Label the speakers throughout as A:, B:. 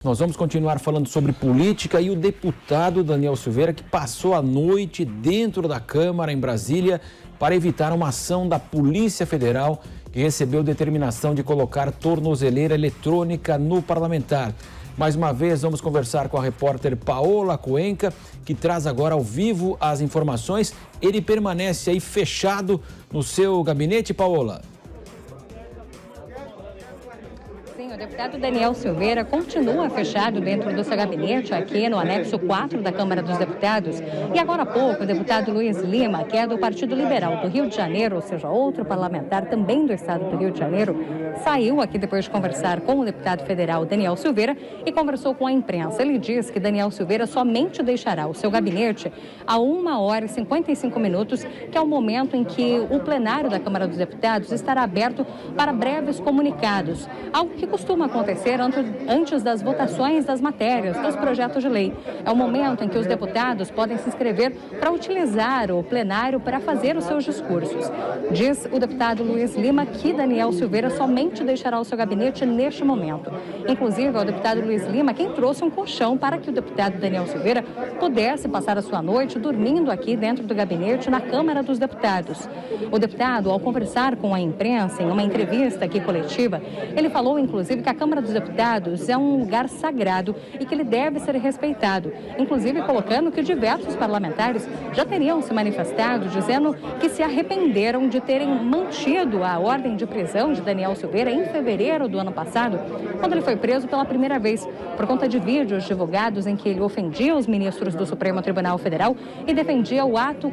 A: Nós vamos continuar falando sobre política e o deputado Daniel Silveira, que passou a noite dentro da Câmara em Brasília para evitar uma ação da Polícia Federal que recebeu determinação de colocar tornozeleira eletrônica no parlamentar. Mais uma vez, vamos conversar com a repórter Paola Cuenca, que traz agora ao vivo as informações. Ele permanece aí fechado no seu gabinete, Paola?
B: Sim, o deputado Daniel Silveira continua fechado dentro do seu gabinete aqui no anexo 4 da Câmara dos Deputados. E agora há pouco, o deputado Luiz Lima, que é do Partido Liberal do Rio de Janeiro, ou seja, outro parlamentar também do estado do Rio de Janeiro, saiu aqui depois de conversar com o deputado federal Daniel Silveira e conversou com a imprensa. Ele diz que Daniel Silveira somente deixará o seu gabinete a 1h55, que é o momento em que o plenário da Câmara dos Deputados estará aberto para breves comunicados, algo que costuma acontecer antes das votações das matérias, dos projetos de lei. É o momento em que os deputados podem se inscrever para utilizar o plenário para fazer os seus discursos. Diz o deputado Luiz Lima que Daniel Silveira somente deixará o seu gabinete neste momento. Inclusive, é o deputado Luiz Lima quem trouxe um colchão para que o deputado Daniel Silveira pudesse passar a sua noite dormindo aqui dentro do gabinete na Câmara dos Deputados. O deputado, ao conversar com a imprensa em uma entrevista aqui coletiva, ele falou, inclusive, que a Câmara dos Deputados é um lugar sagrado e que ele deve ser respeitado, inclusive colocando que diversos parlamentares já teriam se manifestado, dizendo que se arrependeram de terem mantido a ordem de prisão de Daniel Silveira em fevereiro do ano passado, quando ele foi preso pela primeira vez, por conta de vídeos divulgados em que ele ofendia os ministros do Supremo Tribunal Federal e defendia o ato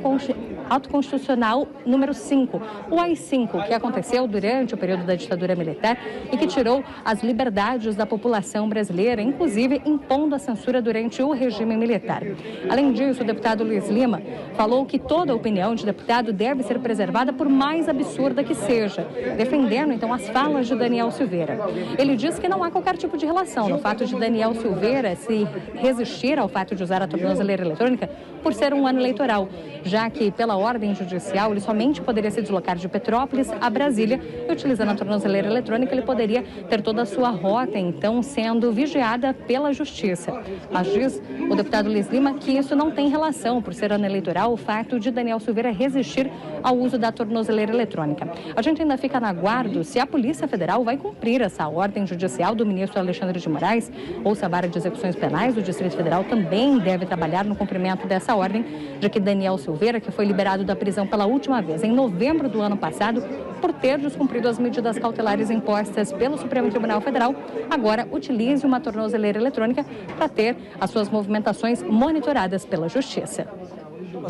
B: constitucional número 5, o AI-5, que aconteceu durante o período da ditadura militar e que tirou as liberdades da população brasileira, inclusive impondo a censura durante o regime militar. Além disso, o deputado Luiz Lima falou que toda opinião de deputado deve ser preservada por mais absurda que seja, defendendo então as falas de Daniel Silveira. Ele diz que não há qualquer tipo de relação no fato de Daniel Silveira se resistir ao fato de usar a tornozeleira eletrônica por ser um ano eleitoral, já que pela ordem judicial ele somente poderia se deslocar de Petrópolis a Brasília e utilizando a tornozeleira eletrônica ele poderia ter toda a sua rota então sendo vigiada pela justiça. Mas diz o deputado Luiz Lima que isso não tem relação, por ser ano eleitoral, o fato de Daniel Silveira resistir ao uso da tornozeleira eletrônica. A gente ainda fica na aguardo se a Polícia Federal vai cumprir essa ordem judicial do ministro Alexandre de Moraes, ou se a Vara de Execuções Penais do Distrito Federal também deve trabalhar no cumprimento dessa ordem de que Daniel Silveira, que foi liberado da prisão pela última vez em novembro do ano passado, por ter descumprido as medidas cautelares impostas pelo Supremo Tribunal Federal, agora utilize uma tornozeleira eletrônica para ter as suas movimentações monitoradas pela Justiça.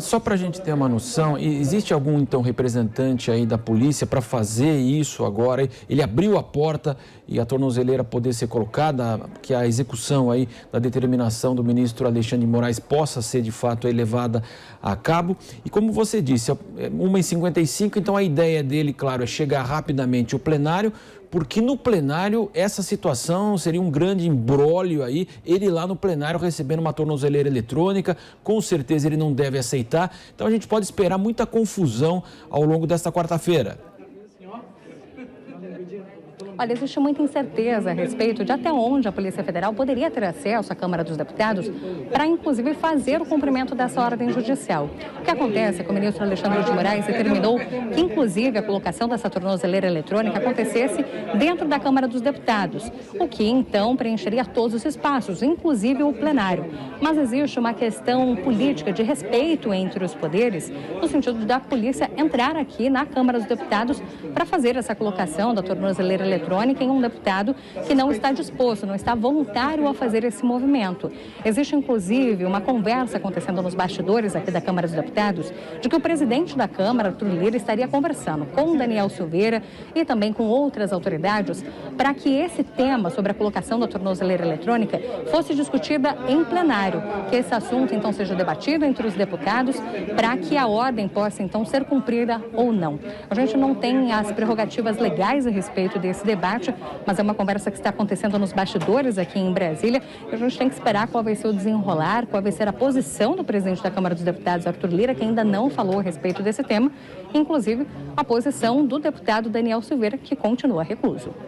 A: Só para a gente ter uma noção, existe algum, então, representante aí da polícia para fazer isso agora? Ele abriu a porta e a tornozeleira poder ser colocada, que a execução aí da determinação do ministro Alexandre de Moraes possa ser, de fato, aí levada a cabo. E como você disse, 1h55, então a ideia dele, claro, é chegar rapidamente ao plenário, porque no plenário essa situação seria um grande imbróglio aí, ele lá no plenário recebendo uma tornozeleira eletrônica, com certeza ele não deve aceitar, então a gente pode esperar muita confusão ao longo desta quarta-feira.
B: Olha, existe muita incerteza a respeito de até onde a Polícia Federal poderia ter acesso à Câmara dos Deputados para, inclusive, fazer o cumprimento dessa ordem judicial. O que acontece é que o ministro Alexandre de Moraes determinou que, inclusive, a colocação dessa tornozeleira eletrônica acontecesse dentro da Câmara dos Deputados, o que, então, preencheria todos os espaços, inclusive o plenário. Mas existe uma questão política de respeito entre os poderes, no sentido da polícia entrar aqui na Câmara dos Deputados para fazer essa colocação da tornozeleira eletrônica em um deputado que não está disposto, não está voluntário a fazer esse movimento. Existe, inclusive, uma conversa acontecendo nos bastidores aqui da Câmara dos Deputados de que o presidente da Câmara, Arthur Lira, estaria conversando com Daniel Silveira e também com outras autoridades para que esse tema sobre a colocação da tornozeleira eletrônica fosse discutida em plenário, que esse assunto, então, seja debatido entre os deputados para que a ordem possa, então, ser cumprida ou não. A gente não tem as prerrogativas legais a respeito desse debate, mas é uma conversa que está acontecendo nos bastidores aqui em Brasília e a gente tem que esperar qual vai ser o desenrolar, qual vai ser a posição do presidente da Câmara dos Deputados, Arthur Lira, que ainda não falou a respeito desse tema, inclusive a posição do deputado Daniel Silveira, que continua recluso.